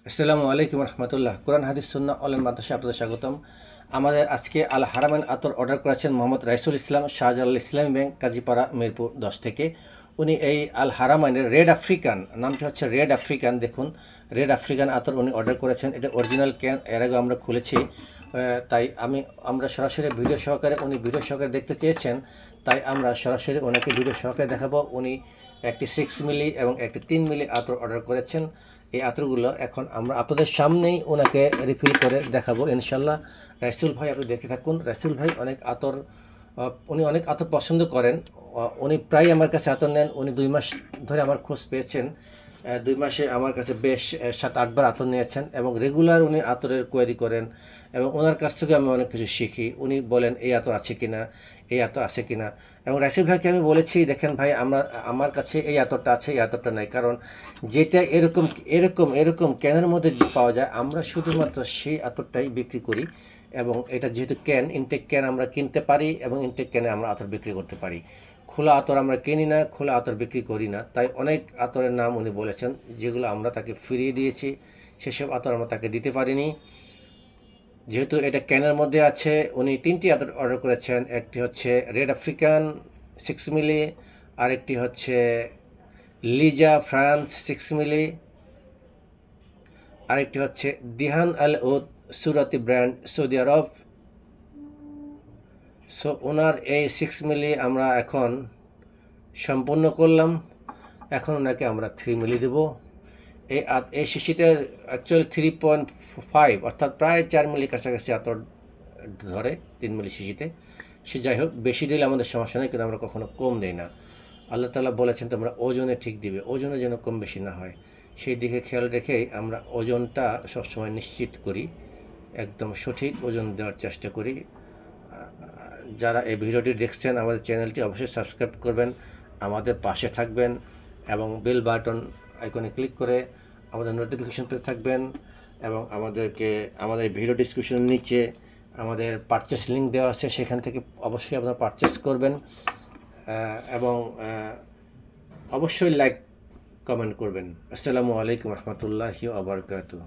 আসসালামু আলাইকুম রহমতুল্লাহ। কোরআন হাদিস সুন্নাহ অনলাইন মাদ্রাসায় আপনাদের স্বাগতম। আমাদের আজকে আল হারামাইন আতর অর্ডার করেছেন মোহাম্মদ রাইসুল ইসলাম, শাহজালাল ইসলামী ব্যাংক, কাজীপাড়া, মিরপুর 10 থেকে। উনি এই আল হারামাইনের রেড আফ্রিকান, নামটি হচ্ছে রেড আফ্রিকান, দেখুন রেড আফ্রিকান আতর উনি অর্ডার করেছেন। এটা অরিজিনাল ক্যান, এর আগে আমরা খুলেছি, তাই আমরা সরাসরি ভিডিও সহকারে, উনি ভিডিও সহকারে দেখতে চেয়েছেন, তাই আমরা সরাসরি ওনাকে ভিডিও সহকারে দেখাবো। উনি একটি 6 মিলি এবং একটি 3 মিলি আতর অর্ডার করেছেন। এই আতরগুলো এখন আমরা আপনাদের সামনেই ওনাকে রিফিল করে দেখাবো ইনশাল্লাহ। রাসুল ভাই, আপনি দেখতে থাকুন। রাসুল ভাই উনি অনেক আতর পছন্দ করেন। উনি প্রায় আমার কাছে আতর নেন। উনি 2 মাস ধরে আমার খোঁজ পেয়েছেন। 2 মাসে আমার কাছে বেশ 7-8 বার আতর নিয়েছেন এবং রেগুলার উনি আতরের কোয়ারি করেন এবং ওনার কাছ থেকে আমি অনেক কিছু শিখি। উনি বলেন এই আতর আছে কিনা, এই আতর আছে কিনা। এবং রাসেল ভাইকে আমি বলেছি, দেখেন ভাই, আমার কাছে এই আতরটা আছে, এই আতরটা নাই, কারণ যেটা এরকম এরকম এরকম ক্যানের মধ্যে পাওয়া যায়, আমরা শুধুমাত্র সেই আতরটাই বিক্রি করি। এবং এটা যেহেতু ক্যান, ইনটেক ক্যান আমরা কিনতে পারি এবং ইনটেক ক্যানে আমরা আতর বিক্রি করতে পারি। খোলা আতর আমরা কিনি না, খোলা আতর বিক্রি করি না। তাই অনেক আতরের নাম উনি বলেছেন, যেগুলো আমরা তাকে ফিরিয়ে দিয়েছি। সেসব আতর আমরা তাকে দিতে পারিনি। যেহেতু এটা ক্যানের মধ্যে আছে, উনি 3টি আতর অর্ডার করেছেন। একটি হচ্ছে রেড আফ্রিকান 6 মিলি, আরেকটি হচ্ছে লিজা ফ্রান্স 6 মিলি, আরেকটি হচ্ছে দিহান আল উদ সুরাতি ব্র্যান্ড, সৌদি আরব। সো ওনার এই 6 মিলি আমরা এখন সম্পূর্ণ করলাম। এখন ওনাকে আমরা 3 মিলি দেবো। এই শিশিতে অ্যাকচুয়ালি 3.5, অর্থাৎ প্রায় 4 মিলি কাছাকাছি আতর ধরে 3 মিলি শিশিতে। সে যাই হোক, বেশি দিলে আমাদের সমস্যা নেই, কিন্তু আমরা কখনো কম দেই না। আল্লাহ তাআলা বলেছেন তোমরা ওজনে ঠিক দিবে, ওজনে যেন কম বেশি না হয়, সেই দিকে খেয়াল রেখেই আমরা ওজনটা সবসময় নিশ্চিত করি, একদম সঠিক ওজন দেওয়ার চেষ্টা করি। যারা এই ভিডিওটি দেখছেন, আমাদের চ্যানেলটি অবশ্যই সাবস্ক্রাইব করবেন, আমাদের পাশে থাকবেন এবং বেল বাটন আইকনে ক্লিক করে আমাদের নোটিফিকেশন পেতে থাকবেন। এবং আমাদের ভিডিও ডিসক্রিপশনের নিচে আমাদের পারচেস লিঙ্ক দেওয়া আছে, সেখান থেকে অবশ্যই আপনারা পারচেস করবেন এবং অবশ্যই লাইক কমেন্ট করবেন। আসসালামু আলাইকুম রহমতুল্লাহি ওয়া বারাকাতুহু।